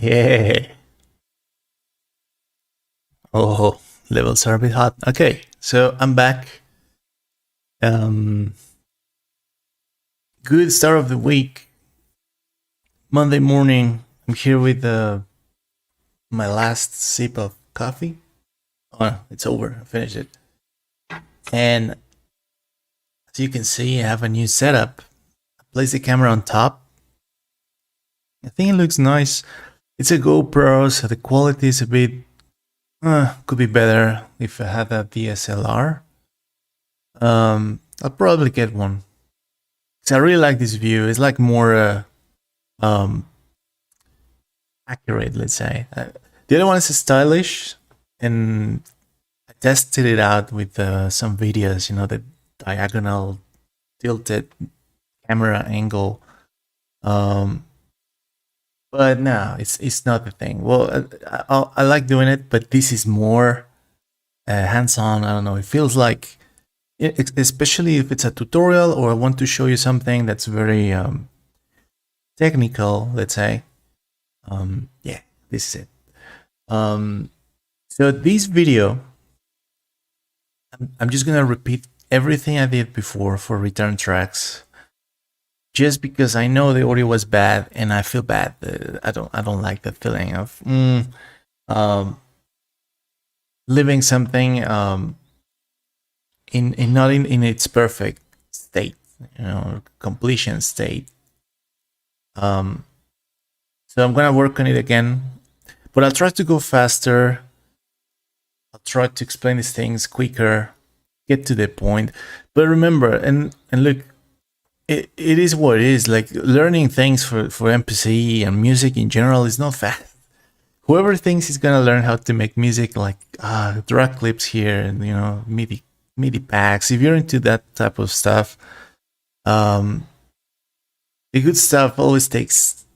Yeah. Oh, levels are a bit hot. Okay, so I'm back. Um, Good start of the week. Monday morning. I'm here with my last sip of coffee. Oh, it's over. I finished it. And as you can see, I have a new setup. I place the camera on top. I think it looks nice. It's a GoPro, so the quality is a bit could be better if I had a DSLR. I'll probably get one. So I really like this view. It's like more um, accurate, let's say. The other one is stylish, and I tested it out with some videos. You know, the diagonal tilted camera angle. Um, but no, it's not the thing. Well, I like doing it, but this is more hands-on. I don't know. It feels like, especially if it's a tutorial or I want to show you something that's very technical, let's say. Yeah, this is it. So this video, I'm just gonna repeat everything I did before for return tracks, just because I know the audio was bad and I feel bad. I don't like the feeling of leaving something in not in its perfect state, you know, completion state. So I'm gonna work on it again, but I'll try to go faster. I'll try to explain these things quicker, get to the point. But remember, and look, it is what it is. Like, learning things for MPC and music in general is not fast. Whoever thinks he's gonna learn how to make music, like drag clips here and, you know, MIDI packs, if you're into that type of stuff, the good stuff always takes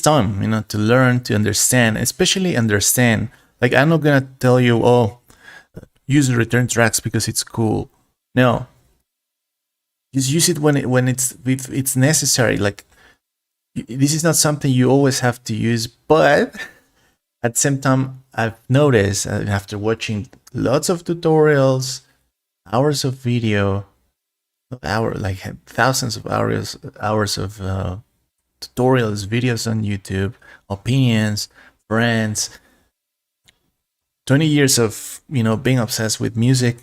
time, you know, to learn, to understand, especially understand. Like, I'm not gonna tell you, oh, use return tracks because it's cool. No, just use it when it's necessary. Like, this is not something you always have to use, but at the same time, I've noticed after watching lots of tutorials, hours of video, like thousands of hours of tutorials, videos on YouTube, opinions, friends, 20 years of, you know, being obsessed with music.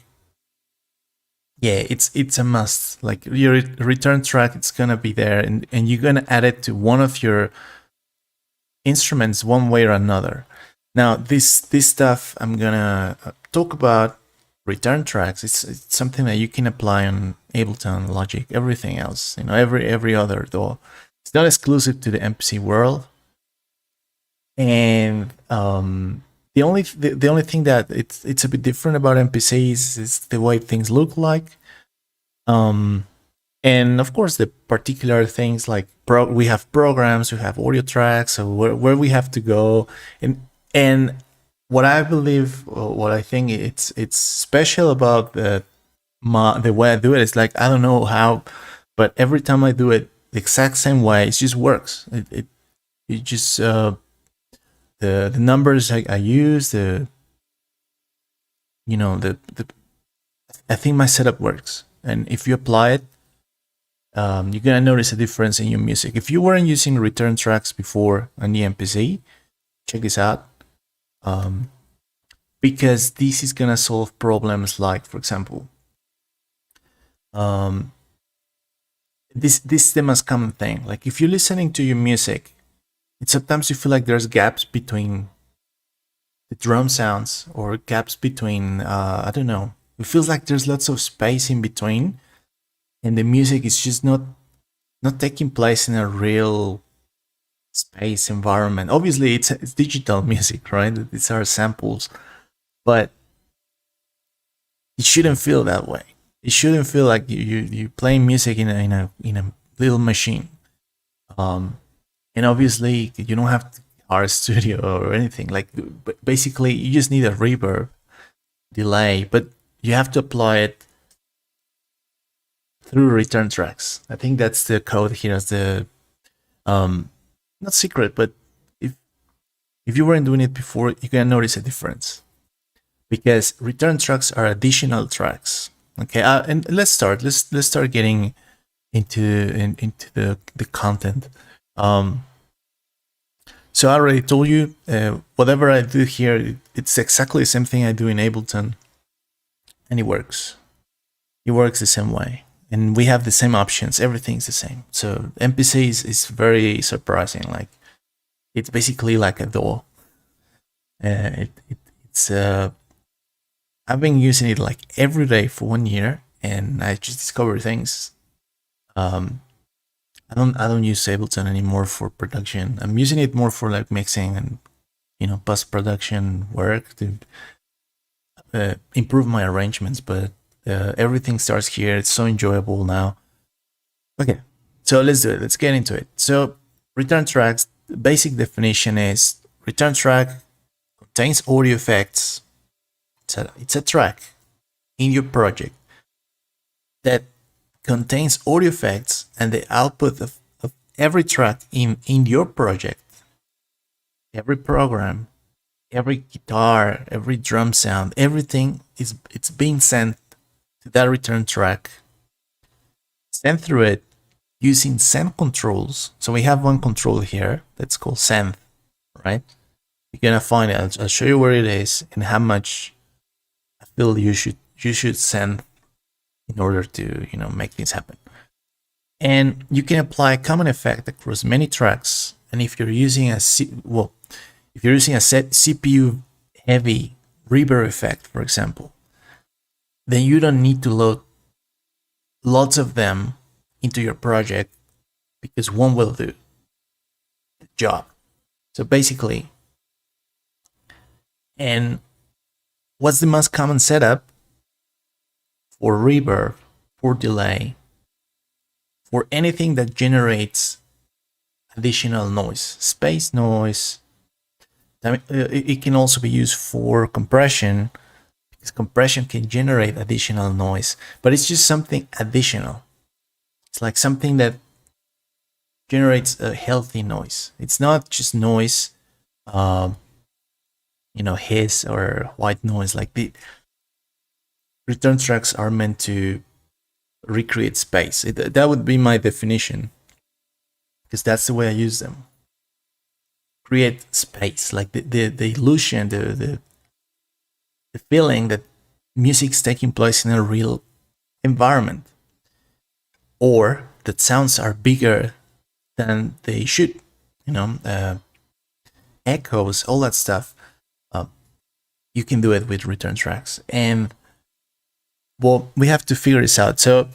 Yeah, it's a must. Like, your return track, it's gonna be there, and you're gonna add it to one of your instruments one way or another. Now, this stuff I'm gonna talk about, return tracks. It's something that you can apply on Ableton, Logic, everything else. You know, every other though. It's not exclusive to the MPC world. And the only thing that it's a bit different about MPCs is the way things look like. And of course, the particular things like we have programs, we have audio tracks, so where we have to go, and what I believe, what I think it's special about the way I do it is, like, I don't know how, but every time I do it the exact same way, it just works. It just the numbers I use, the I think my setup works, and if you apply it, you're gonna notice a difference in your music. If you weren't using return tracks before on the MPC, check this out, because this is gonna solve problems like, for example, this is the most common thing. Like, if you're listening to your music, sometimes you feel like there's gaps between the drum sounds, or gaps between I don't know. It feels like there's lots of space in between, and the music is just not taking place in a real space environment. Obviously, it's digital music, right? These are samples, but it shouldn't feel that way. It shouldn't feel like you playing music in a little machine. And obviously, you don't have to hire a studio or anything. Like, basically, you just need a reverb delay, but you have to apply it through return tracks. I think that's the code here. As the not secret, but if you weren't doing it before, you're gonna notice a difference, because return tracks are additional tracks. Okay, and let's start getting into the content. So I already told you, whatever I do here, it's exactly the same thing I do in Ableton, and it works. It works the same way, and we have the same options. Everything's the same. So MPC is very surprising. Like, it's basically like a DAW. It's I've been using it like every day for 1 year, and I just discovered things. I don't use Ableton anymore for production. I'm using it more for like mixing and, you know, post production work to improve my arrangements. But everything starts here. It's so enjoyable now. Okay, so let's do it. Let's get into it. So return tracks. The basic definition is return track contains audio effects. It's a track in your project that contains audio effects, and the output of every track in your project, every program, every guitar, every drum sound, everything it's being sent to that return track, sent through it using send controls. So we have one control here that's called send, right? You're gonna find it. I'll show you where it is and how much I feel you should send in order to, you know, make things happen. And you can apply a common effect across many tracks. And if you're using a CPU heavy reverb effect, for example, then you don't need to load lots of them into your project, because one will do the job. So basically, and what's the most common setup for reverb, for delay, for anything that generates additional noise, space noise? It can also be used for compression, because compression can generate additional noise, but it's just something additional. It's like something that generates a healthy noise. It's not just noise, you know, hiss or white noise. Like, the return tracks are meant to recreate space. That would be my definition, because that's the way I use them. Create space, like the illusion, the feeling that music's taking place in a real environment, or that sounds are bigger than they should, you know, echoes, all that stuff. You can do it with return tracks. And well, we have to figure this out. So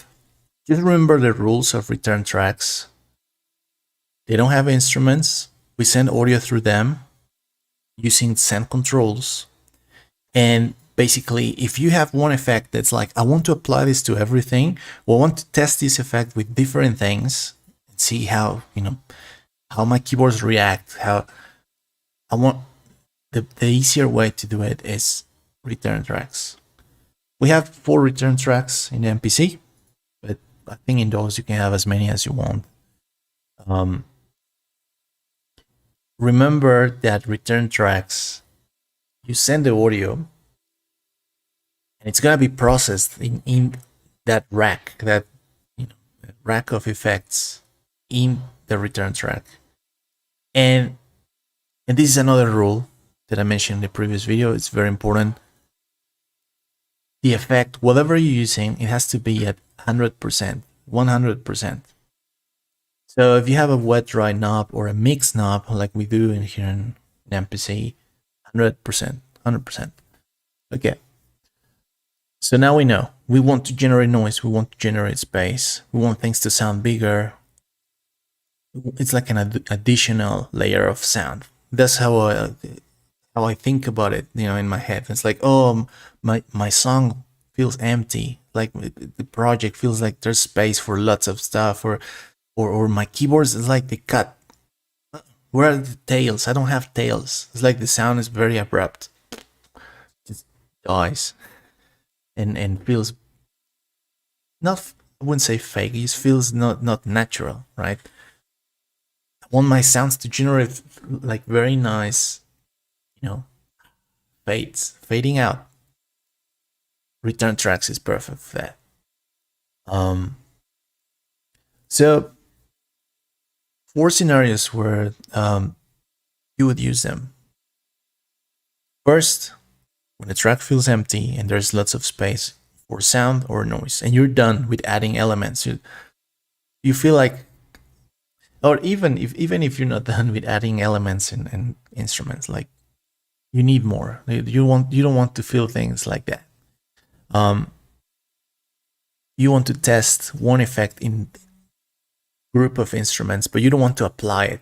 just remember the rules of return tracks. They don't have instruments. We send audio through them using send controls. And basically, if you have one effect that's like, I want to apply this to everything, well, I want to test this effect with different things and see how, you know, how my keyboards react, how I want the easier way to do it is return tracks. We have 4 return tracks in the MPC, but I think in those you can have as many as you want. Remember that return tracks, you send the audio, and it's gonna be processed in that rack, that, you know, rack of effects in the return track. And this is another rule that I mentioned in the previous video. It's very important. The effect, whatever you're using, it has to be at 100%, 100%. So if you have a wet dry knob or a mix knob, like we do in here in MPC, 100%, 100%. Okay. So now we know we want to generate noise, we want to generate space, we want things to sound bigger. It's like an additional layer of sound. That's how I think about it, you know, in my head. It's like, oh, my song feels empty. Like, the project feels like there's space for lots of stuff, or my keyboards is like they cut. Where are the tails? I don't have tails. It's like the sound is very abrupt. Just dies. And feels not, I wouldn't say fake, it just feels not natural, right? I want my sounds to generate like very nice you know, fading out. Return tracks is perfect for that. So 4 scenarios where you would use them. First, when the track feels empty and there's lots of space for sound or noise, and you're done with adding elements, you feel like, or even if you're not done with adding elements and instruments, like you need more. You don't want to feel things like that. You want to test one effect in group of instruments, but you don't want to apply it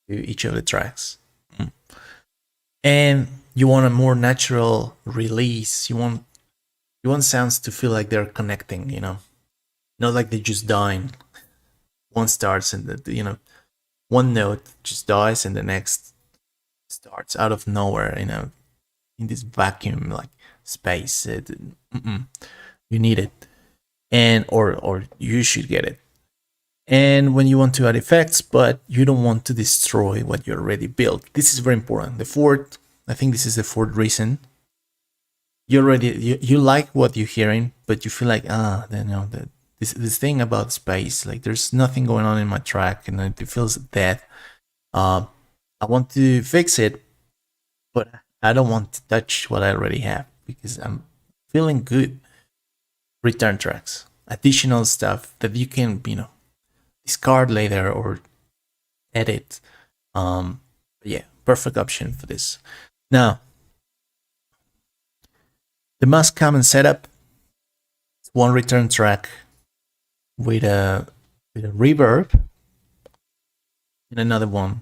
to each of the tracks. And you want a more natural release. You want sounds to feel like they're connecting, not like they're just dying. One starts and one note just dies and the next starts out of nowhere, in this vacuum like space. You need it, and or you should get it. And when you want to add effects, but you don't want to destroy what you already built, this is very important. I think this is the fourth reason. You like what you're hearing, but you feel like this thing about space, like there's nothing going on in my track, and it feels dead. I want to fix it, but I don't want to touch what I already have because I'm feeling good. Return tracks, additional stuff that you can, discard later or edit. Yeah, perfect option for this. Now, the most common setup is one return track with a reverb and another one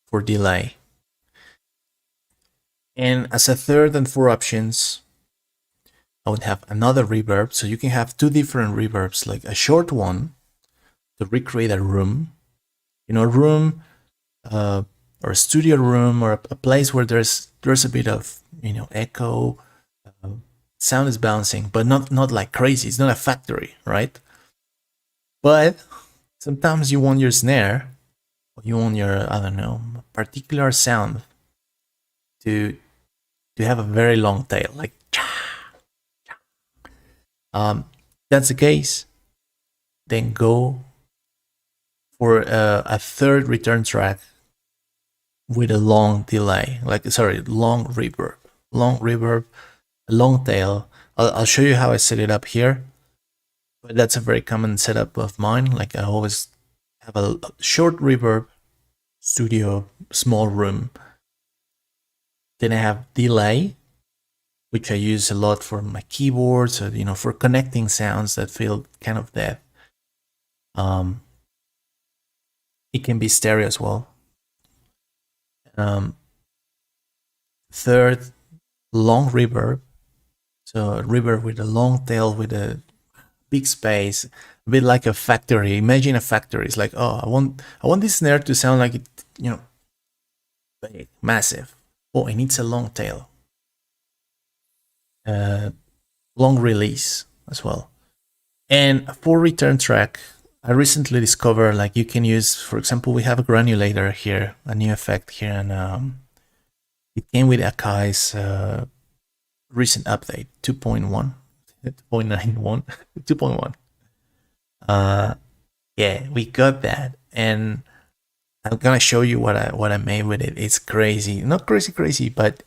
for delay. And as a third and fourth options, I would have another reverb. So you can have 2 different reverbs, like a short one to recreate a room, a room or a studio room, or a place where there's a bit of echo, sound is bouncing, but not like crazy. It's not a factory, right? But sometimes you want your snare, or you want your particular sound to have a very long tail, like that's the case, then go for a third return track with a long delay, long reverb, a long tail. I'll show you how I set it up here, but that's a very common setup of mine. Like I always have a short reverb, studio, small room. Then I have delay, which I use a lot for my keyboards, or for connecting sounds that feel kind of dead. It can be stereo as well. Third, long reverb. So a reverb with a long tail with a big space, a bit like a factory. Imagine a factory. It's like, I want this snare to sound like it, big, massive. Oh, it needs a long tail. Long release as well. And for return track, I recently discovered, like, you can use, for example, we have a Granulator here, a new effect here, and it came with Akai's recent update, 2.1, 2.91, 2.1. Yeah, we got that, and I'm gonna show you what I made with it. It's crazy, not crazy, but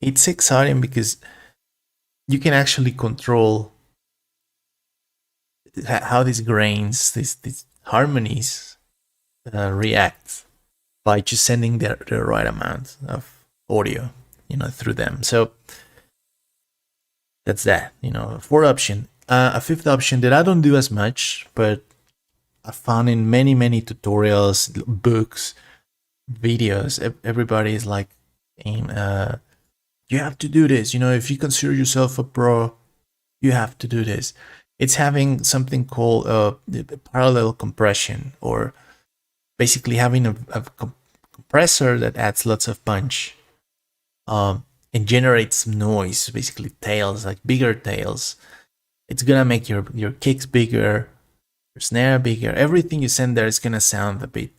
it's exciting because you can actually control how these grains, these harmonies react by just sending the right amount of audio, through them. So that's that. Fourth option. A fifth option that I don't do as much, but I found in many tutorials, books, videos, everybody is like, you have to do this. If you consider yourself a pro, you have to do this. It's having something called parallel compression, or basically having a compressor that adds lots of punch and generates noise, basically tails, like bigger tails. It's gonna make your kicks bigger, your snare bigger. Everything you send there is gonna sound a bit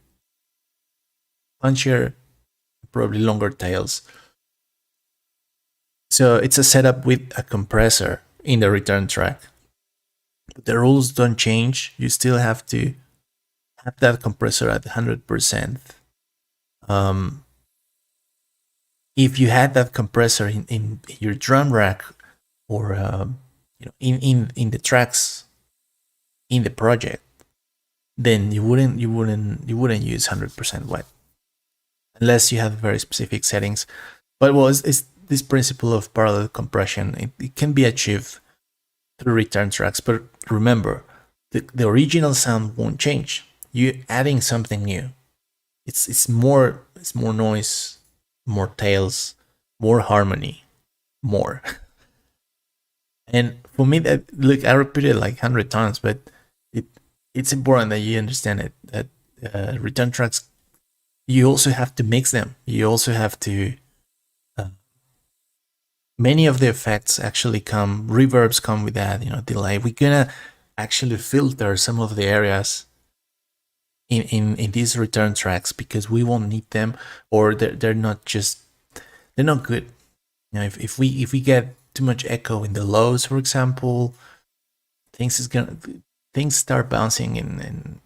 punchier, probably longer tails. So it's a setup with a compressor in the return track. But the rules don't change. You still have to have that compressor at 100%. If you had that compressor in your drum rack, or in the tracks in the project, then you wouldn't use 100% wet, unless you have very specific settings. But it's this principle of parallel compression. It can be achieved through return tracks, but remember, the original sound won't change. You're adding something new. It's more noise, more tails, more harmony, more. And for me, that, look, I repeated it like 100 times, but it's important that you understand it, that return tracks, you also have to mix them. You also have to, many of the effects actually come, reverbs come with that, delay. We're gonna actually filter some of the areas in these return tracks because we won't need them, or they're not good. If we get too much echo in the lows, for example, things start bouncing and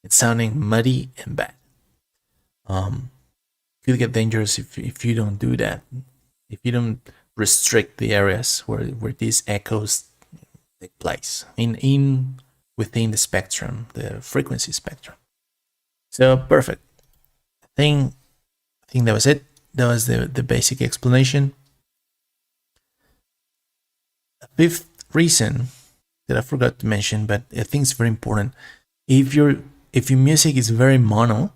it's sounding muddy and bad. Could get dangerous if you don't do that. If you don't restrict the areas where these echoes take place within the spectrum, the frequency spectrum. So perfect. I think that was it. That was the basic explanation. A fifth reason that I forgot to mention, but I think it's very important. If your music is very mono,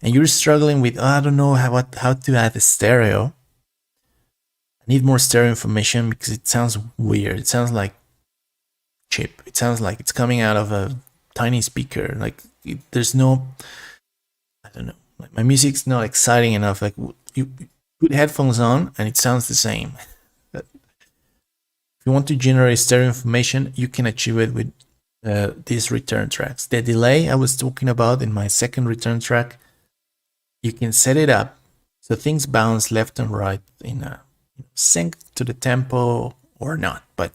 and you're struggling with, I don't know how to add a stereo, I need more stereo information because it sounds weird. It sounds like cheap. It sounds like it's coming out of a tiny speaker. Like there's no, I don't know. Like my music's not exciting enough. Like you put headphones on and it sounds the same. But if you want to generate stereo information, you can achieve it with these return tracks. The delay I was talking about in my second return track, you can set it up so things bounce left and right in a sync to the tempo or not, but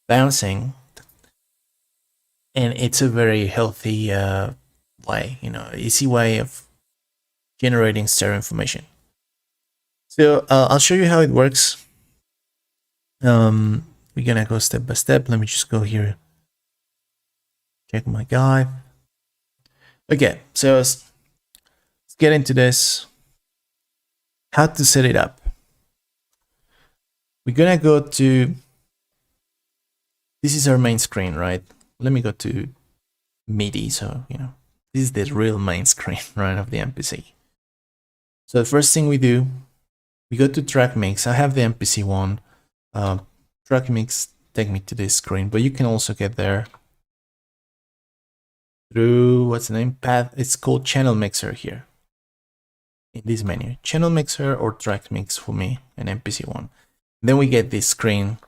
bouncing. And it's a very healthy way, easy way of generating stereo information. So I'll show you how it works. We're gonna go step by step. Let me just go here, check my guide. Okay, so let's get into this. How to set it up. We're gonna go to, this is our main screen, right? Let me go to MIDI, so this is the real main screen, right, of the MPC. So the first thing we do, we go to track mix. I have the MPC One. Track mix take me to this screen, but you can also get there through, what's the name, path. It's called channel mixer here in this menu, channel mixer or track mix for me, and MPC One. Then we get this screen.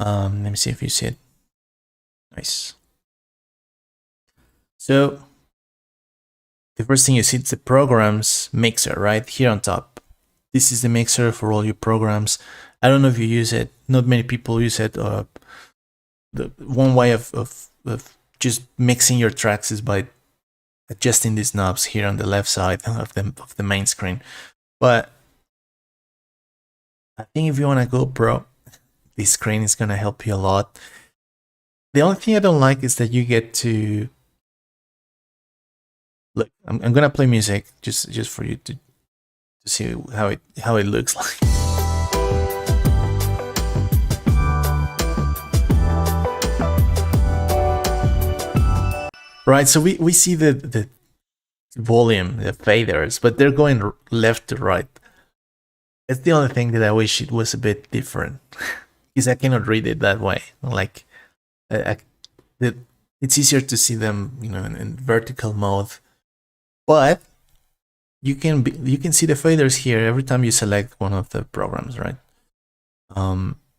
Let me see if you see it. Nice. So the first thing you see is the programs mixer right here on top. This is the mixer for all your programs. I don't know if you use it. Not many people use it. The one way of just mixing your tracks is by adjusting these knobs here on the left side of the main screen. But I think if you want to go pro, this screen is going to help you a lot. The only thing I don't like is that you get to look. I'm going to play music just for you to see how it looks like. Right, so we see the volume, the faders, but they're going left to right. It's the only thing that I wish it was a bit different, because I cannot read it that way. Like, it's easier to see them, in vertical mode. But you can see the faders here every time you select one of the programs, right?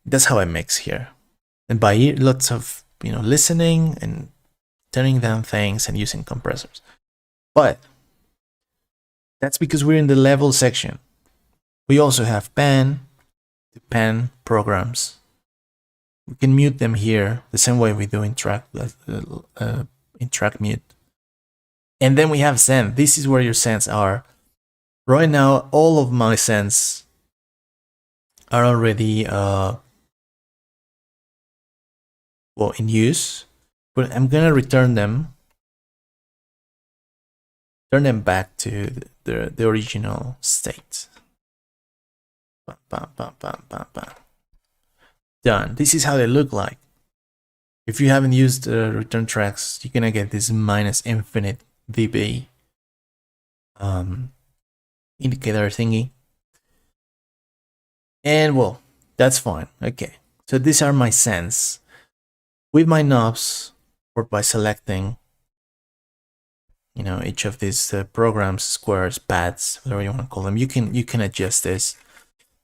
That's how I mix here, and by lots of listening and turning down things and using compressors. But That's because we're in the level section. We also have pan to pan programs. We can mute them here the same way we do in track mute. And then we have send. This is where your sends are. Right now, all of my sends are already in use, but I'm gonna return them, turn them back to the original state. Bam, bam, bam, bam, bam, bam. Done. This is how they look like. If you haven't used return tracks, you're gonna get this -infinite dB indicator thingy. And well, that's fine. Okay, so these are my sends. With my knobs, or by selecting, each of these programs, squares, pads, whatever you want to call them, you can adjust this.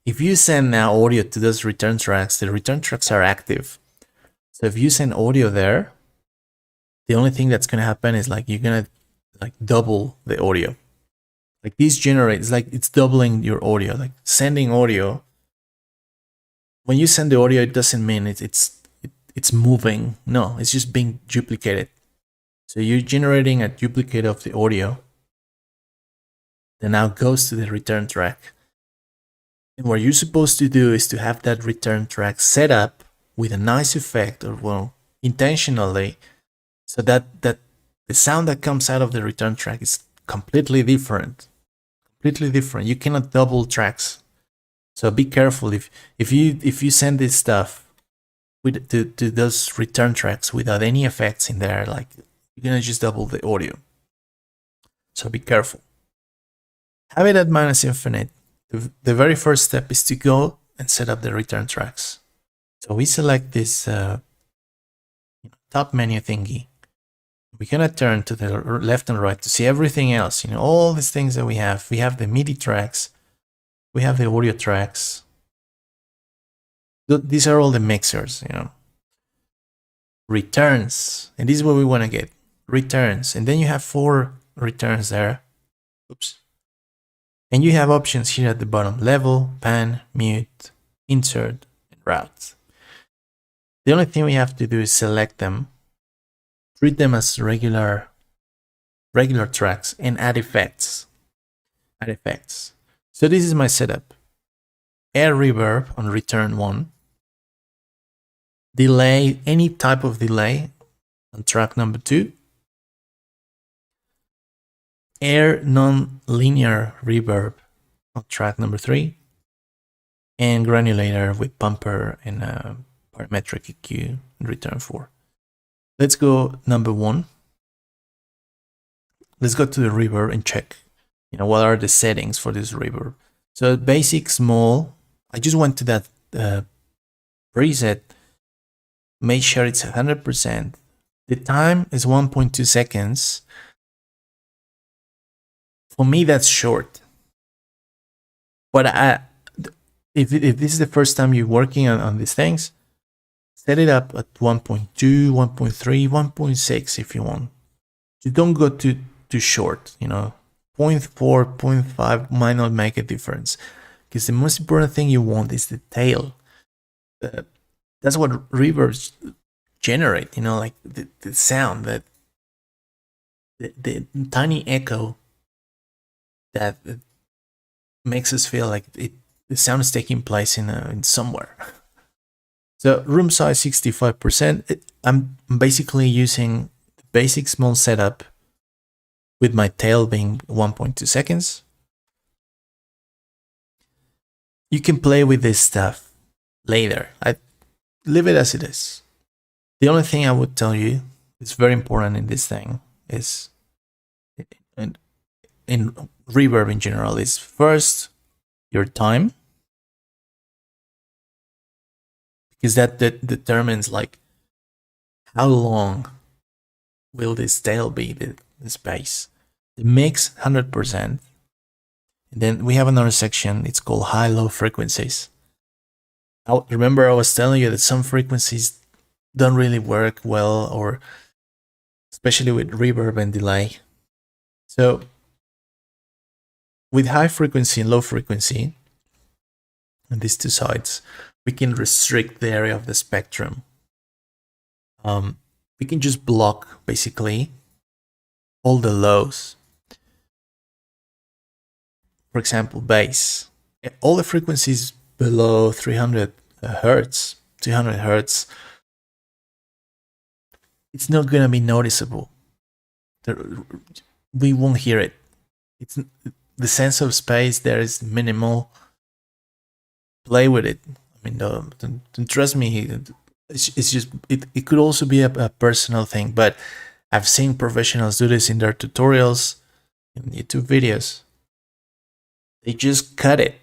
If you send now audio to those return tracks, the return tracks are active. So if you send audio there, the only thing that's gonna happen is like you're gonna like double the audio. Like this generates, like it's doubling your audio. Like sending audio, when you send the audio, it doesn't mean it's moving. No, it's just being duplicated. So you're generating a duplicate of the audio that now goes to the return track. And what you're supposed to do is to have that return track set up with a nice effect, or well, intentionally, so that the sound that comes out of the return track is completely different. Completely different. You cannot double tracks. So be careful if you send this stuff to those return tracks without any effects in there, like you're gonna just double the audio. So be careful. Have it at -infinite. The very first step is to go and set up the return tracks. So we select this top menu thingy. We're gonna turn to the left and right to see everything else. All these things that we have. We have the MIDI tracks. We have the audio tracks. These are all the mixers. Returns, and this is what we want to get. Returns, and then you have 4 returns there. Oops. And you have options here at the bottom: level, pan, mute, insert, and route. The only thing we have to do is select them, treat them as regular tracks, and add effects. So this is my setup. Air reverb on return 1. Delay, any type of delay on track number 2. Air non-linear reverb on track number 3. And granulator with bumper and parametric EQ in return 4. Let's go number 1. Let's go to the reverb and check, what are the settings for this reverb. So basic, small. I just went to that preset, made sure it's 100%. The time is 1.2 seconds. For me, that's short. But if this is the first time you're working on these things, set it up at 1.2, 1.3, 1.6 if you want. You don't go too short, 0.4, 0.5 might not make a difference. Because the most important thing you want is the tail. That's what reverbs generate, like the sound, that the tiny echo that makes us feel like the sound is taking place in somewhere. So room size 65%. I'm basically using the basic small setup with my tail being 1.2 seconds. You can play with this stuff later. I leave it as it is. The only thing I would tell you is very important in this thing is, in reverb in general, is first your time, because that determines like how long will this tail be, the space. The mix 100%. And then we have another section, it's called high-low frequencies. Remember I was telling you that some frequencies don't really work well, or especially with reverb and delay. So with high frequency and low frequency, on these two sides, we can restrict the area of the spectrum. We can just block basically all the lows. For example, bass. All the frequencies below 300 hertz, 200 hertz, it's not going to be noticeable. We won't hear it. It's the sense of space there is minimal. Play with it. I mean, don't trust me. It's just it could also be a personal thing, but I've seen professionals do this in their tutorials, in YouTube videos. They just cut it.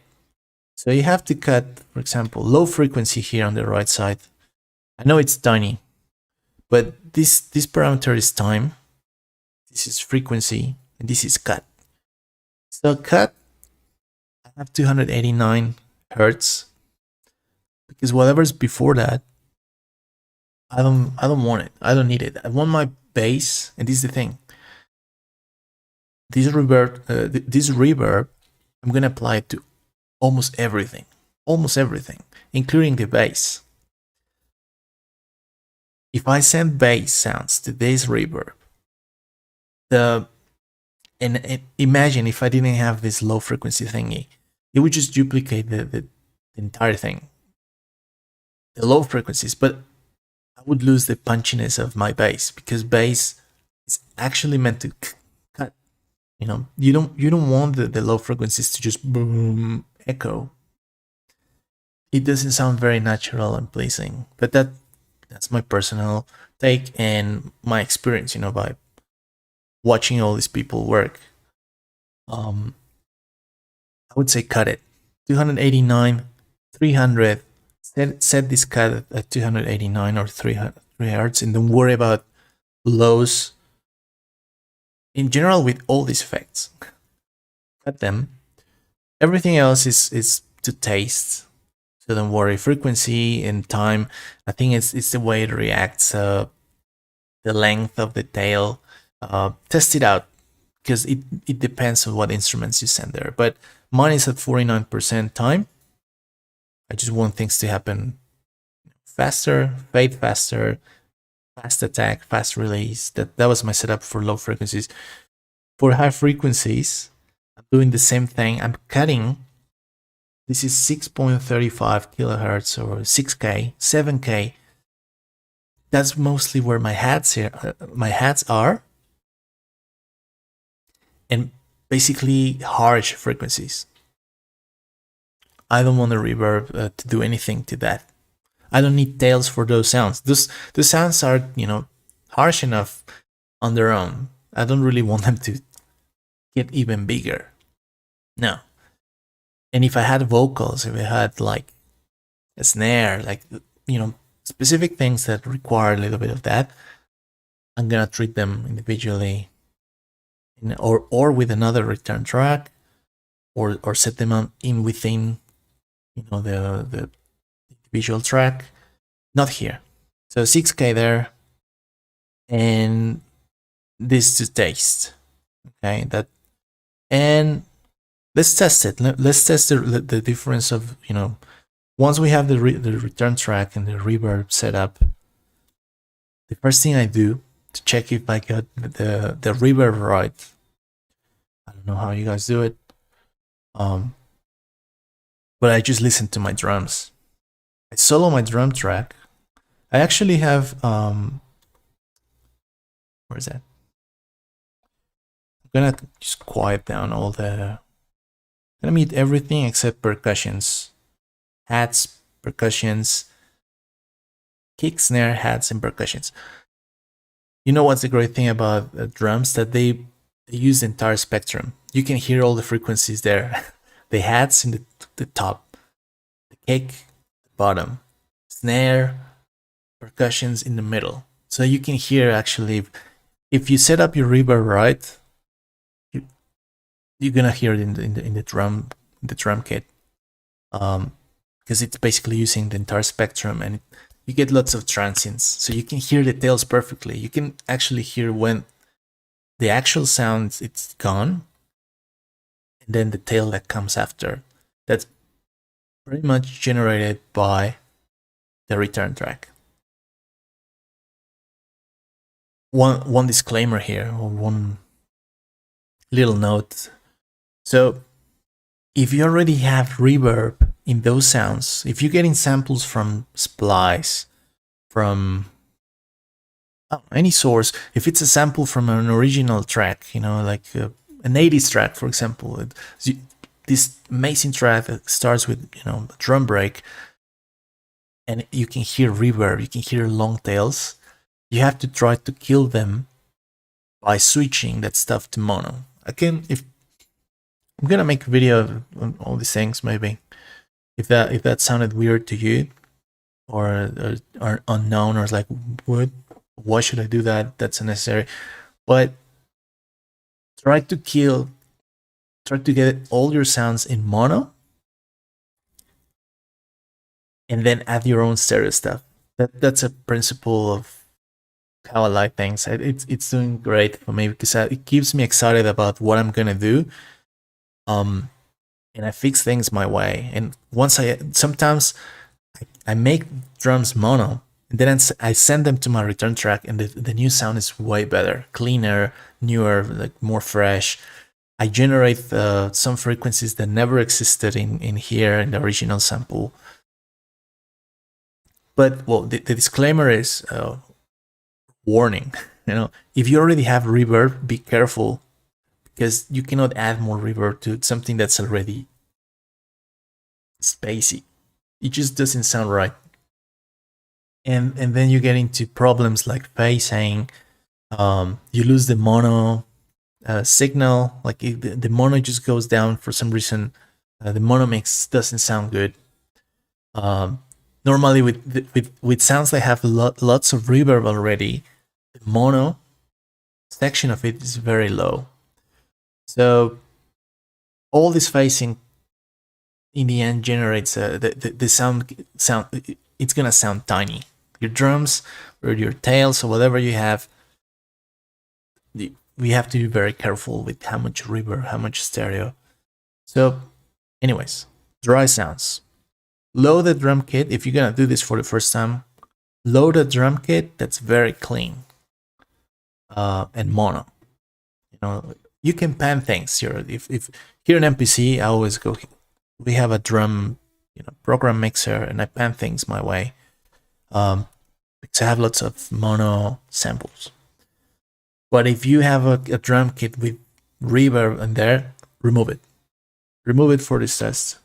So you have to cut, for example, low frequency here on the right side. I know it's tiny, but this parameter is time, this is frequency, and this is cut. So cut, I have 289 hertz, because whatever's before that, I don't want it. I don't need it. I want my bass, and this is the thing. This reverb, I'm gonna apply it to almost everything, including the bass. If I send bass sounds to this reverb, and imagine if I didn't have this low frequency thingy, it would just duplicate the entire thing, the low frequencies, but I would lose the punchiness of my bass, because bass is actually meant to cut. You know, you don't want the low frequencies to just boom, echo. It doesn't sound very natural and pleasing, but that's my personal take and my experience, you know, by watching all these people work. I would say cut it. 289, 300, set this cut at 289 or 300 hertz, and don't worry about lows. In general, with all these effects, cut them. Everything else is to taste, so don't worry. Frequency and time, I think it's the way it reacts. The length of the tail, test it out, because it depends on what instruments you send there. But mine is at 49% time. I just want things to happen faster, fade faster, fast attack, fast release. That was my setup for low frequencies. For high frequencies, I'm doing the same thing. I'm cutting. This is 6.35 kilohertz or 6K, 7K. That's mostly where my hats are, and basically harsh frequencies. I don't want the reverb to do anything to that. I don't need tails for those sounds. The sounds are, you know, harsh enough on their own. I don't really want them to get even bigger. No. And if I had vocals, if I had like a snare, like, you know, specific things that require a little bit of that, I'm gonna treat them individually, or with another return track, or set them on in within, you know, the visual track. Not here. So 6K there, and this to taste. Okay, that, and let's test it. Let's test the difference of, you know, once we have the return track and the reverb set up. The first thing I do to check if I got the reverb right. I don't know how you guys do it, but I just listen to my drums. I solo my drum track. I actually have where is that? I'm gonna just quiet down all the. I'm gonna mute everything except percussions, hats, percussions, kick, snare, hats, and percussions. You know what's the great thing about drums? That they use the entire spectrum. You can hear all the frequencies there. The hats in the top, the kick, the bottom, snare, percussions in the middle. So you can hear actually, if you set up your reverb right, you're gonna hear it in the drum kit, because it's basically using the entire spectrum, and you get lots of transients, so you can hear the tails perfectly. You can actually hear when the actual sound it's gone, and then the tail that comes after. That's pretty much generated by the return track. One disclaimer here, or one little note. So if you already have reverb in those sounds, if you're getting samples from Splice, from any source, if it's a sample from an original track, you know, like an 80s track, for example, this amazing track that starts with, you know, a drum break, and you can hear reverb, you can hear long tails, you have to try to kill them by switching that stuff to mono. Again, if I'm gonna make a video on all these things, maybe if that sounded weird to you, or unknown, or it's like, what? Why should I do that? That's unnecessary. But try to get all your sounds in mono, and then add your own stereo stuff. That's a principle of how I like things. It's doing great for me because it keeps me excited about what I'm gonna do. And I fix things my way. And sometimes I make drums mono, and then I send them to my return track, and the new sound is way better, cleaner, newer, like more fresh. I generate some frequencies that never existed in here in the original sample. But well, the disclaimer is warning. You know, if you already have reverb, be careful, because you cannot add more reverb to something that's already spacey. It just doesn't sound right. And then you get into problems like phasing. You lose the mono signal. Like the mono just goes down for some reason. The mono mix doesn't sound good. Normally with sounds that have lots of reverb already, the mono section of it is very low. So all this phasing in the end generates the sound. It's gonna sound tiny. Your drums or your tails or whatever you have, we have to be very careful with how much reverb, how much stereo. So anyways, dry sounds. Load the drum kit. If you're gonna do this for the first time, load a drum kit that's very clean and mono. You know, you can pan things here. If here in MPC, I always go, we have a drum, you know, program mixer, and I pan things my way. Because I have lots of mono samples. But if you have a drum kit with reverb in there, remove it. Remove it for this test.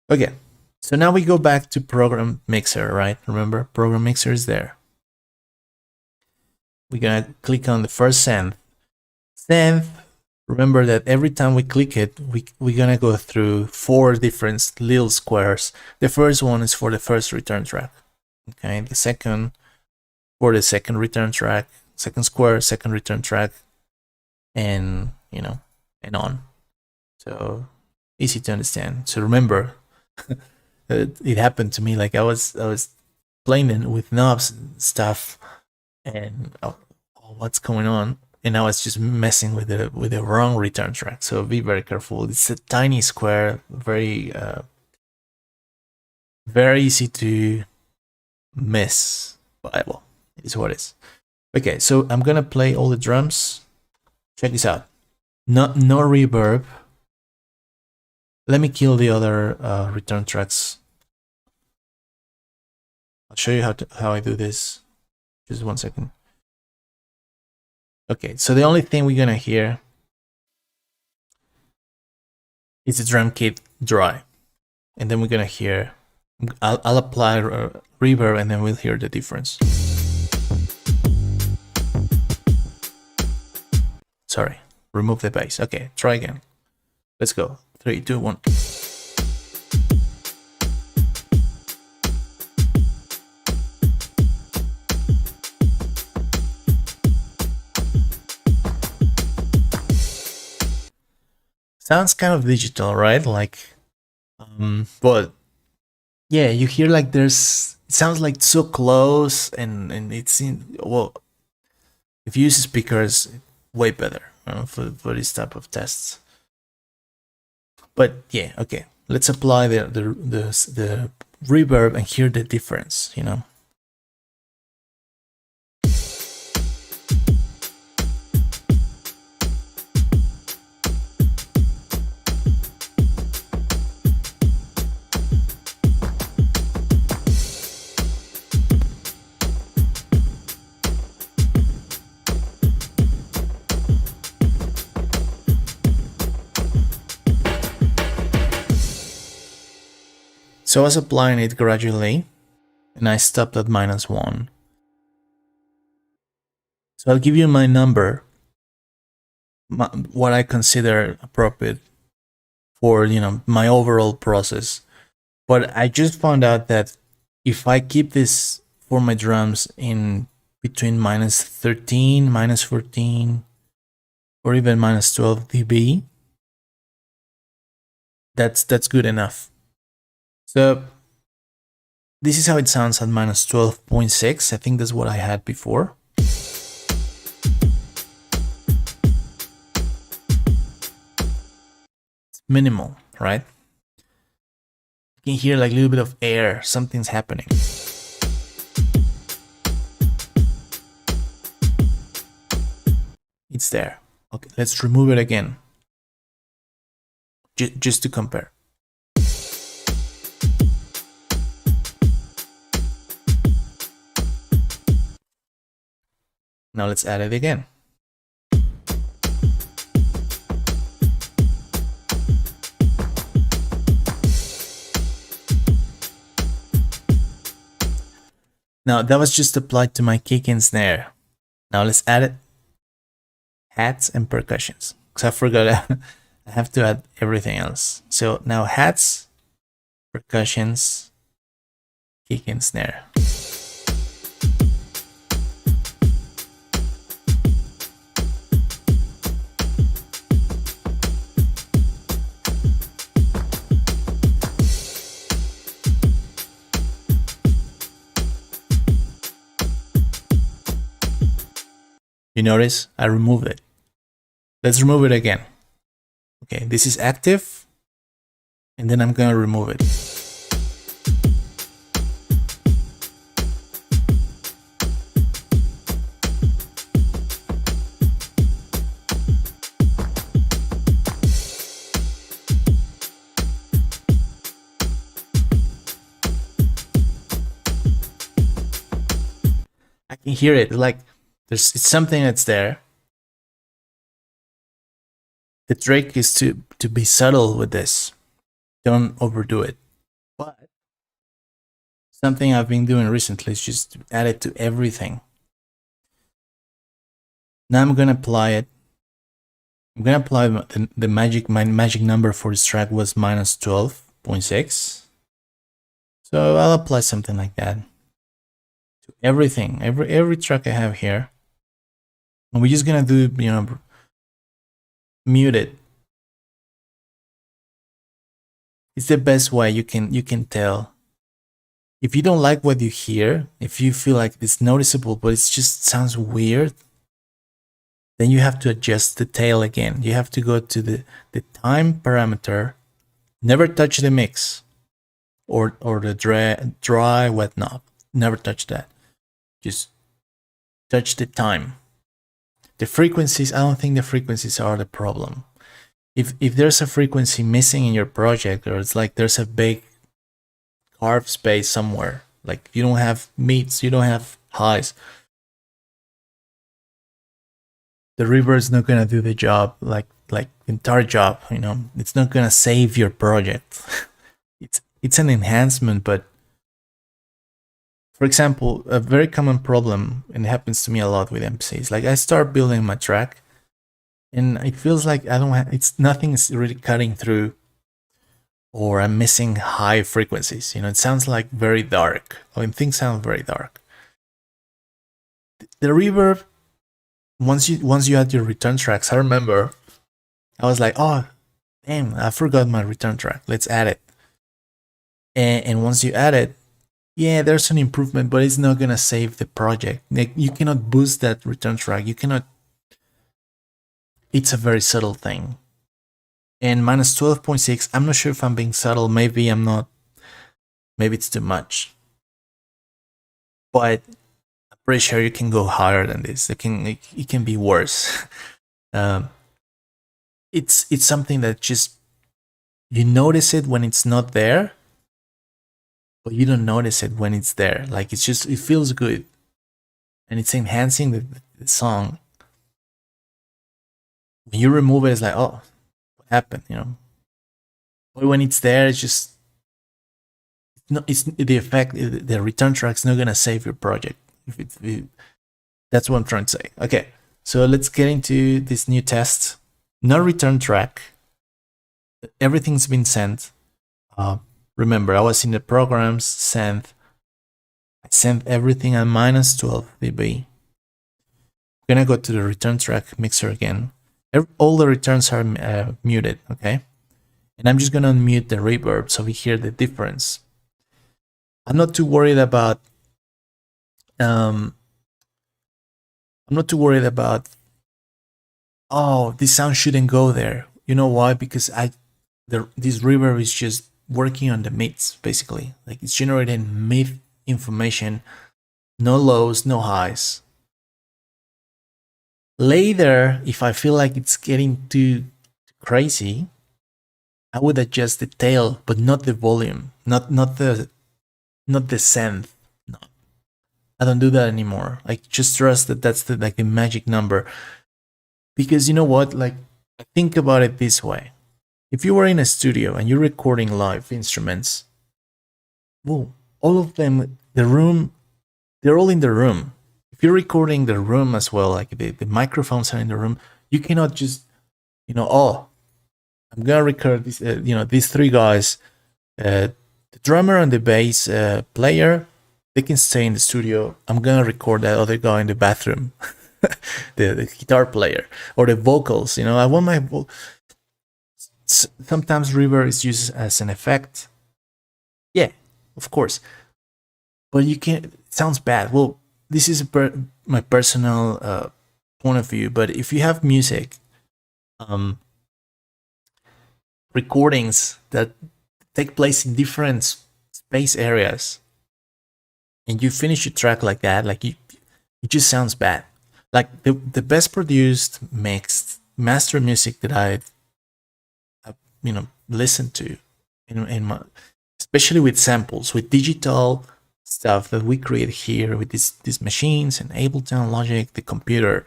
Okay, so now we go back to program mixer, right? Remember, program mixer is there. We're gonna click on the first synth. Synth, remember that every time we click it, we're gonna go through 4 different little squares. The first one is for the first return track. Okay, the second for the second return track, second square, second return track, and you know, and on. So easy to understand. So remember, it happened to me. Like I was playing with knobs and stuff, and oh, what's going on? And I was just messing with the wrong return track. So be very careful. It's a tiny square, very easy to miss. But well, it is what it is. Okay, so I'm gonna play all the drums. Check this out. No reverb. Let me kill the other return tracks. I'll show you how I do this. Just 1 second. Okay, so the only thing we're gonna hear is the drum kit dry, and then we're gonna hear. I'll apply reverb, and then we'll hear the difference. Sorry, remove the bass. Okay, try again. Let's go. 3, 2, 1. Sounds kind of digital, right? Like, but yeah, you hear like it sounds like so close, and it's well, if you use speakers, way better for this type of tests. But yeah, okay. Let's apply the reverb and hear the difference, you know. So I was applying it gradually, and I stopped at -1. So I'll give you my number, what I consider appropriate for, you know, my overall process. But I just found out that if I keep this for my drums in between -13, -14, or even -12 dB, that's good enough. So this is how it sounds at -12.6. I think that's what I had before. It's minimal, right? You can hear like a little bit of air, something's happening. It's there. Okay, let's remove it again. Just to compare. Now let's add it again. Now that was just applied to my kick and snare. Now let's add it. Hats and percussions. Because I forgot I have to add everything else. So now hats, percussions, kick and snare. You notice I removed it. Let's remove it again. Okay, this is active, and then I'm gonna remove it. I can hear it, like it's something that's there. The trick is to be subtle with this. Don't overdo it. But something I've been doing recently is just add it to everything. Now I'm gonna apply it. I'm gonna apply my magic number for this track was -12.6. So I'll apply something like that to everything, every track I have here. And we're just gonna do, you know, mute it. It's the best way you can tell. If you don't like what you hear, if you feel like it's noticeable but it just sounds weird, then you have to adjust the tail again. You have to go to the time parameter. Never touch the mix or the dry wet knob. Never touch that. Just touch the time. The frequencies, I don't think the frequencies are the problem. If there's a frequency missing in your project, or it's like there's a big carve space somewhere, like you don't have mids, you don't have highs, the reverb is not gonna do the job, like the entire job, you know. It's not gonna save your project. it's an enhancement, but for example, a very common problem, and it happens to me a lot with MCs, like I start building my track and it feels like I don't have, nothing's really cutting through, or I'm missing high frequencies. You know, it sounds like very dark. I mean, things sound very dark. The reverb, once you add your return tracks, I remember I was like, oh damn, I forgot my return track. Let's add it. And once you add it, yeah, there's an improvement, but it's not gonna save the project. Like, you cannot boost that return track. You cannot. It's a very subtle thing, and minus 12.6. I'm not sure if I'm being subtle. Maybe I'm not. Maybe it's too much. But I'm pretty sure you can go higher than this. It can be worse. It's something that just you notice it when it's not there, but you don't notice it when it's there. Like it feels good, and it's enhancing the song. When you remove it, it's like, oh, what happened? But when it's there, it's the effect. The return track's not gonna save your project. That's what I'm trying to say. Okay, so let's get into this new test. No return track. Everything's been sent. Remember, I was in the programs, sent. I sent everything at minus 12 dB. I'm gonna go to the return track mixer again. All the returns are muted, okay? And I'm just gonna unmute the reverb so we hear the difference. I'm not too worried about oh, this sound shouldn't go there. You know why? Because this reverb is just working on the mids, basically. Like it's generating mid information, no lows, no highs. Later, if I feel like it's getting too crazy, I would adjust the tail, but not the volume, not the synth. No, I don't do that anymore. I just trust that that's the magic number. Because you know what? Like, think about it this way: if you were in a studio and you're recording live instruments, well, all of them, they're all in the room. If you're recording the room as well, like the microphones are in the room, you cannot just, oh, I'm gonna record this, these three guys, the drummer and the bass player, they can stay in the studio. I'm gonna record that other guy in the bathroom, the guitar player or the vocals. I want my sometimes reverb is used as an effect. Yeah, of course, but you can't. It sounds bad. Well, this is my personal point of view. But if you have music, recordings that take place in different space areas, and you finish your track like that, like it just sounds bad. Like the best produced mixed master music that I listened to in my, especially with samples, with digital stuff that we create here with these machines and Ableton, Logic, the computer.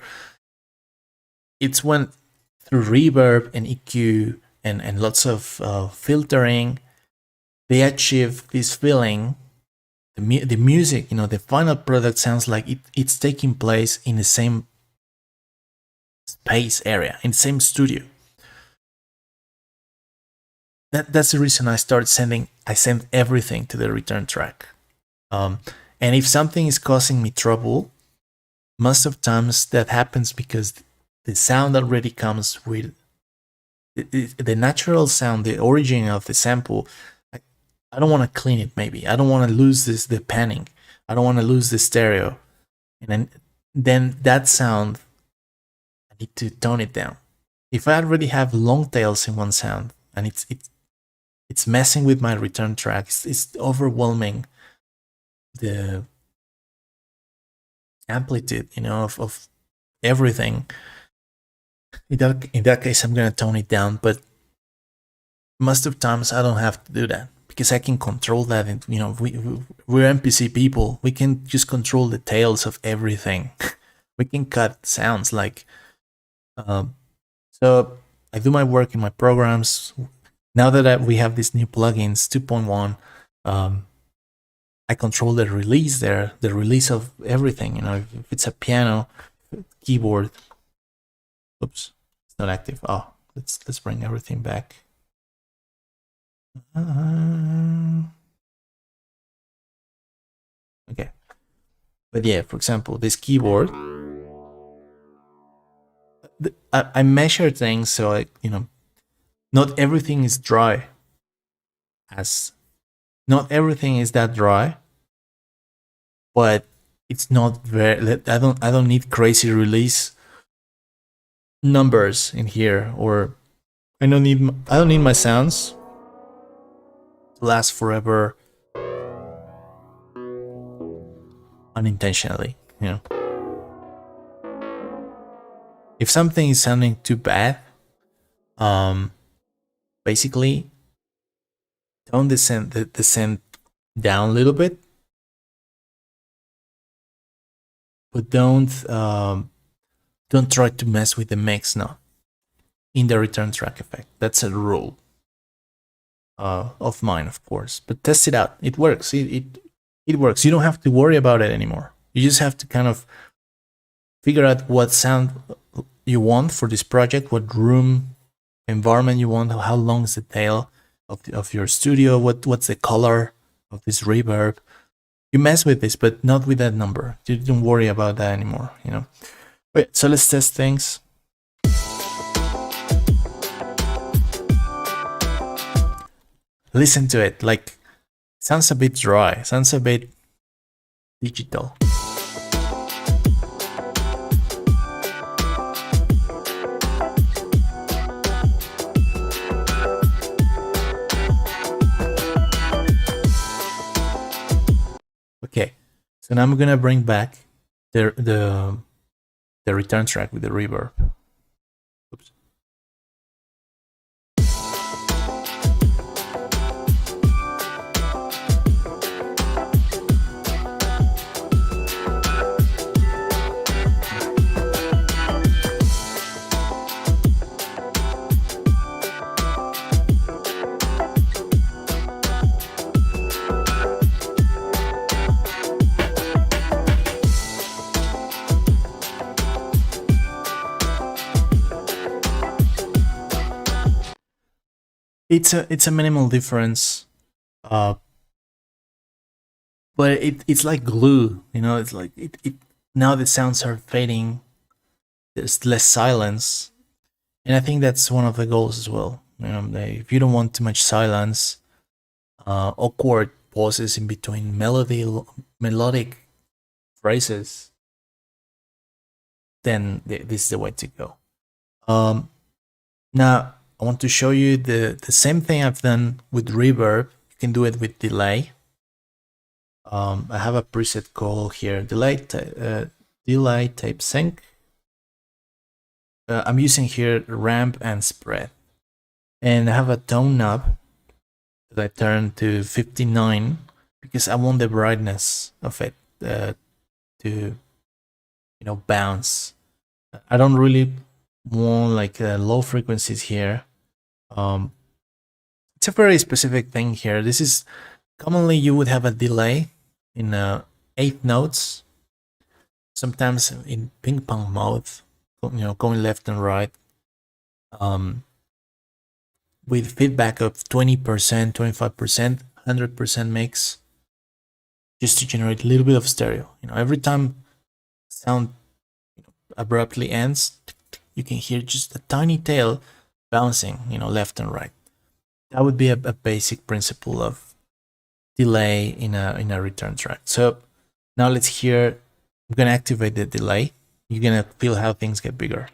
It's went through reverb and EQ and lots of filtering. They achieve this feeling. The music, the final product sounds like it's taking place in the same space area, in the same studio. That's the reason I send everything to the return track. And if something is causing me trouble, most of times that happens because the sound already comes with the natural sound, the origin of the sample. I don't want to clean it. Maybe I don't want to lose the panning. I don't want to lose the stereo, and then that sound, I need to tone it down. If I already have long tails in one sound and it's messing with my return tracks, it's overwhelming the amplitude, of everything. In that case, I'm gonna tone it down, but most of times I don't have to do that because I can control that. And we're MPC people. We can just control the tails of everything. We can cut sounds like. So I do my work in my programs. Now that we have these new plugins 2.1, I control the release there, the release of everything. If it's a piano, keyboard. Oops, it's not active. Oh, let's bring everything back. Okay, but yeah, for example, this keyboard, I measure things so not everything is dry. Not everything is that dry, but it's not very. I don't need crazy release numbers in here, or I don't need my sounds to last forever unintentionally, you know. If something is sounding too bad, basically don't descend down a little bit, but don't try to mess with the mix now in the return track effect. That's a rule of mine, of course, but test it out. It works. It works. You don't have to worry about it anymore. You just have to kind of figure out what sound you want for this project, what room environment you want, how long is the tail of your studio, what's the color of this reverb. You mess with this, but not with that number. You don't worry about that anymore, you know. Wait, so let's test things. Listen to it. Like, sounds a bit dry, sounds a bit digital. Okay, so now I'm gonna bring back the return track with the reverb. Oops. It's a minimal difference, but it's like glue, you know. It's like it now the sounds are fading. There's less silence, and I think that's one of the goals as well. You know, if you don't want too much silence, awkward pauses in between melodic phrases, then this is the way to go. Now I want to show you the same thing I've done with reverb. You can do it with delay. I have a preset called here, delay tape sync. I'm using here ramp and spread, and I have a tone knob that I turn to 59 because I want the brightness of it to, you know, bounce. I don't really want like low frequencies here. It's a very specific thing here. This is commonly you would have a delay in 8 notes, sometimes in ping pong mode, you know, going left and right, with feedback of 20%, 25%, 100% mix, just to generate a little bit of stereo. You know, every time sound, you know, abruptly ends, you can hear just a tiny tail bouncing, you know, left and right. That would be a basic principle of delay in a return track. So now let's hear. I'm gonna activate the delay. You're gonna feel how things get bigger.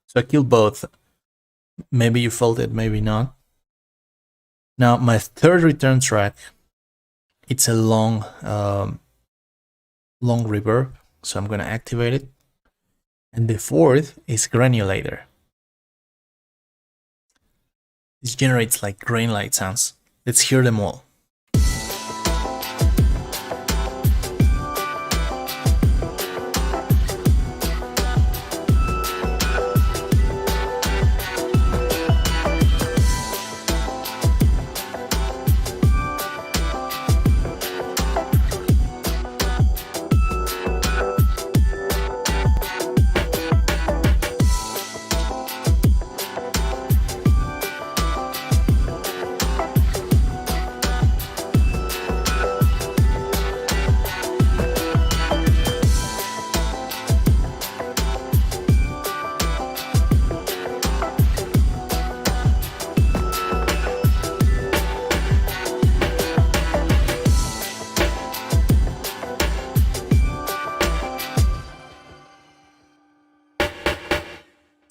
So I killed both. Maybe you felt it, maybe not. Now my third return track, it's a long reverb, so I'm gonna activate it. And the fourth is Granulator. This generates like grain light sounds. Let's hear them all.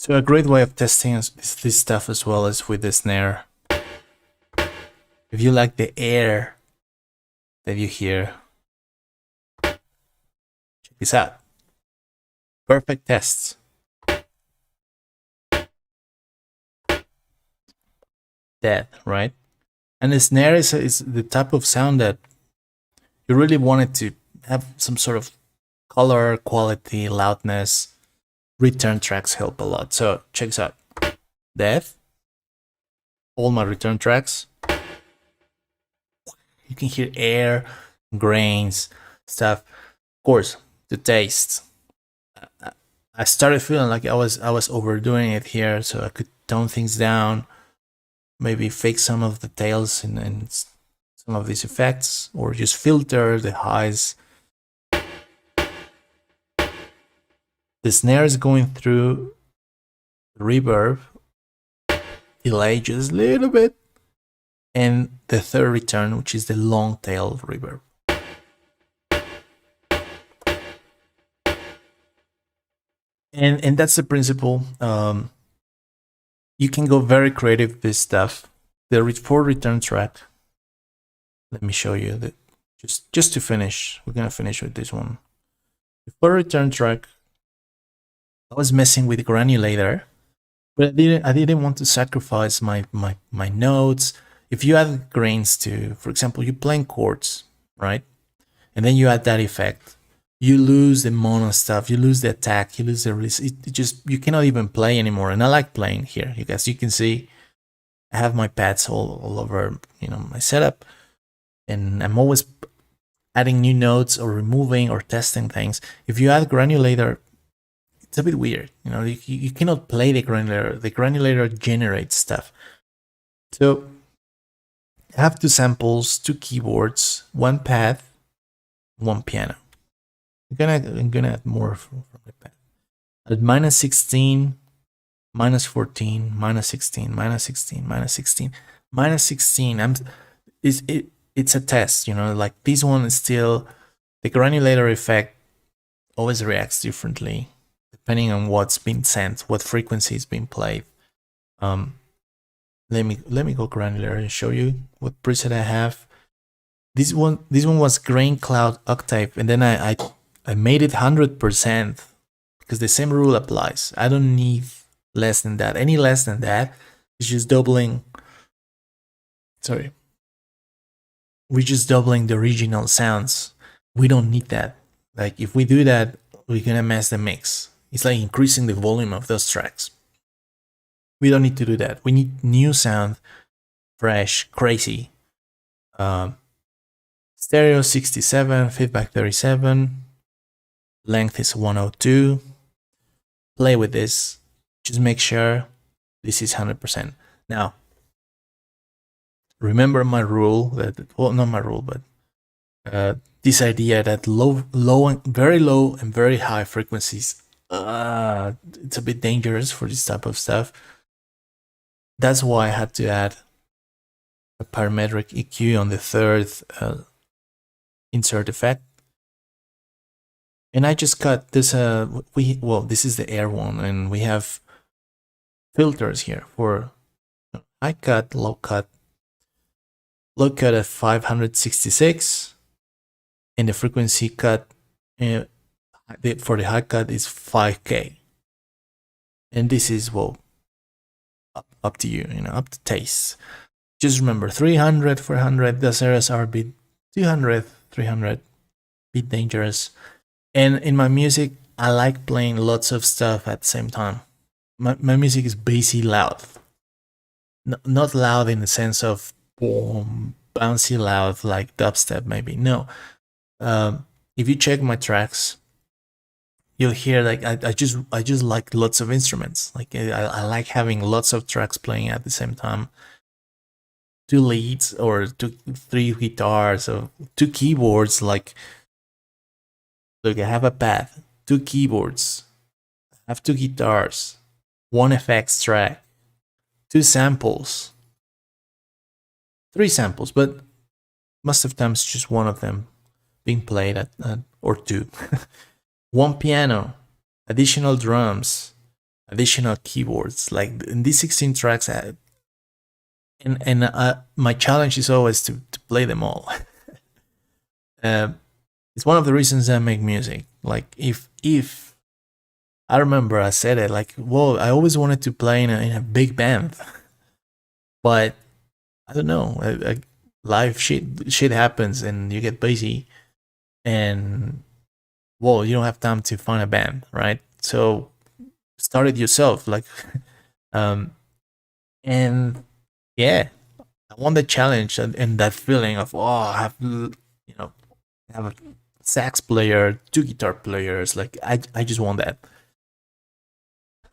So a great way of testing is this stuff as well as with the snare. If you like the air that you hear, check this out. Perfect tests. That, right? And the snare is the type of sound that you really want it to have some sort of color, quality, loudness. Return tracks help a lot. So check this out. Death. All my return tracks. You can hear air, grains, stuff. Of course, the taste. I started feeling like I was overdoing it here, so I could tone things down, maybe fake some of the tails and some of these effects, or just filter the highs. The snare is going through reverb, delay just a little bit, and the third return, which is the long tail reverb. And that's the principle. You can go very creative with this stuff. The fourth return track. Let me show you that. Just to finish, we're gonna finish with this one. The fourth return track. I was messing with Granulator, but I didn't want to sacrifice my notes. If you add grains to, for example, you're playing chords, right? And then you add that effect, you lose the mono stuff, you lose the attack, you lose the release. It just, you cannot even play anymore. And I like playing here. You guys, you can see I have my pads all over, you know, my setup, and I'm always adding new notes or removing or testing things. If you add Granulator, it's a bit weird, you know. You cannot play the Granulator. The Granulator generates stuff. So I have 2 samples, 2 keyboards, 1 pad, 1 piano. I'm gonna add more from the pad. At -16, -14, -16, -16, -16, -16. It's a test, you know. Like this one is still, the Granulator effect always reacts differently depending on what's been sent, what frequency is being played. Let me go granular and show you what preset I have. This one was Grain Cloud Octave, and then I made it 100% because the same rule applies. I don't need less than that. Any less than that is just doubling. Sorry, we're just doubling the original sounds. We don't need that. Like if we do that, we're gonna mess the mix. It's like increasing the volume of those tracks. We don't need to do that. We need new sound, fresh, crazy. Stereo 67, feedback 37, length is 102. Play with this. Just make sure this is 100%. Now, remember my rule that, well, not my rule, but this idea that very low and very high frequencies, it's a bit dangerous for this type of stuff. That's why I had to add a parametric EQ on the third insert effect. And I just cut this, this is the air one, and we have filters here for high cut, low cut. Low cut at 566, and the frequency cut for the high cut is 5K. And this is, well, up to you, you know, up to taste. Just remember 300, 400, those areas are a bit 200, 300, bit dangerous. And in my music, I like playing lots of stuff at the same time. My music is bassy loud. Not loud in the sense of boom, bouncy loud like dubstep maybe. No. If you check my tracks, you'll hear like I just like lots of instruments. Like I like having lots of tracks playing at the same time. 2 leads or 3 guitars or 2 keyboards. Like, look, I have a pad, 2 keyboards, I have 2 guitars, 1 FX track, 2 samples, 3 samples, but most of the times just one of them being played at or 2. 1 piano, additional drums, additional keyboards. Like in these 16 tracks, my challenge is always to play them all. It's one of the reasons I make music. Like if I remember I said it, like, well, I always wanted to play in a big band, but I don't know, life shit happens and you get busy, and well, you don't have time to find a band, right? So start it yourself, like, and yeah, I want the challenge and that feeling of, oh, I have, have a sax player, 2 guitar players, like I just want that.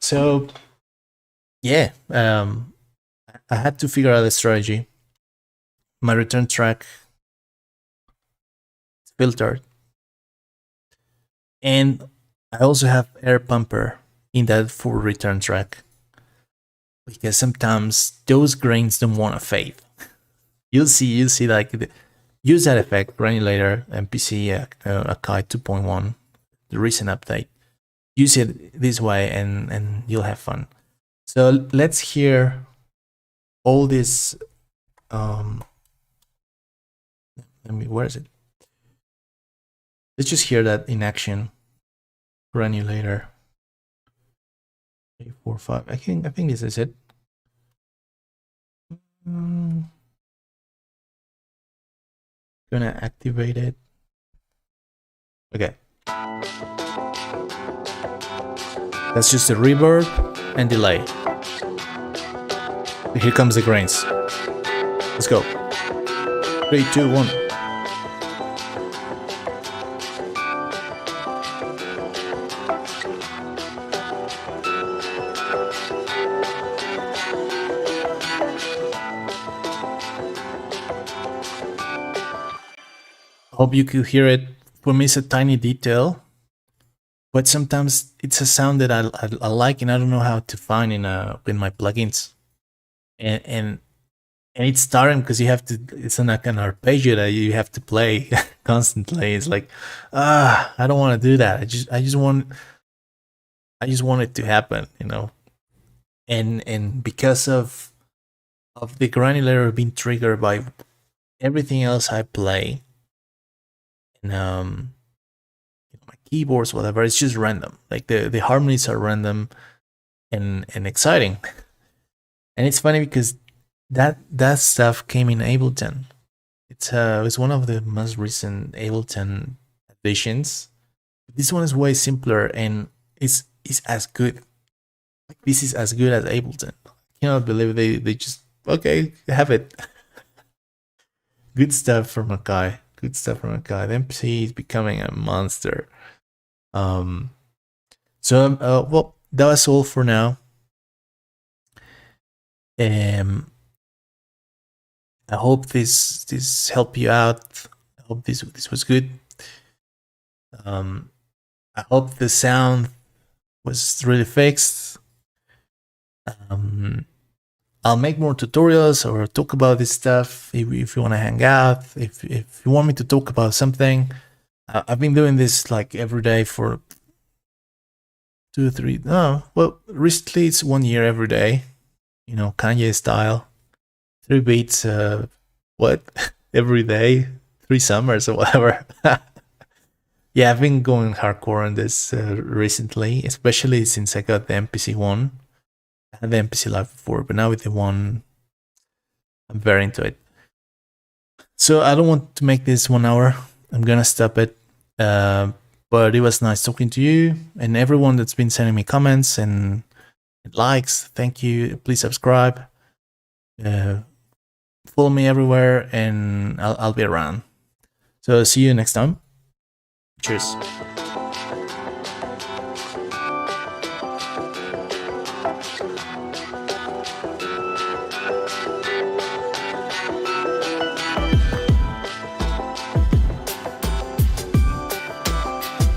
So yeah, I had to figure out a strategy. My return track is filtered, and I also have air pumper in that full return track, because sometimes those grains don't want to fade. You'll see like use that effect, Granulator, MPC Akai 2.1, the recent update. Use it this way and you'll have fun. So let's hear all this. Where is it? Let's just hear that in action. Granulator. 3, 4, 5. I think this is it. Gonna activate it. Okay. That's just a reverb and delay. Here comes the grains. Let's go. 3, 2, 1. Hope you could hear it. For me, it's a tiny detail, but sometimes it's a sound that I like, and I don't know how to find in my plugins. And it's starting because you have to. It's like an arpeggio that you have to play constantly. It's like, I don't want to do that. I just want it to happen, And because of the Granulator being triggered by everything else I play, and my keyboards, whatever, it's just random. Like the harmonies are random and exciting. And it's funny because that stuff came in Ableton. It's one of the most recent Ableton additions. This one is way simpler and it's as good. Like, this is as good as Ableton. I cannot believe they just, okay, have it. Good stuff from Akai. Good stuff from Akai. The MPC is becoming a monster. Well, that was all for now. I hope this helped you out. I hope this was good. I hope the sound was really fixed. I'll make more tutorials or talk about this stuff if you want to hang out. If you want me to talk about something, I've been doing this like every day for 2 or 3. No, well, recently it's 1 year every day. Kanye style, 3 beats. Every day, 3 summers or whatever. Yeah, I've been going hardcore on this recently, especially since I got the MPC One. I had the MPC Live before, but now with the One, I'm very into it. So I don't want to make this 1 hour. I'm gonna stop it. But it was nice talking to you and everyone that's been sending me comments and likes. Thank you. Please subscribe. Follow me everywhere, and I'll be around. So see you next time. Cheers.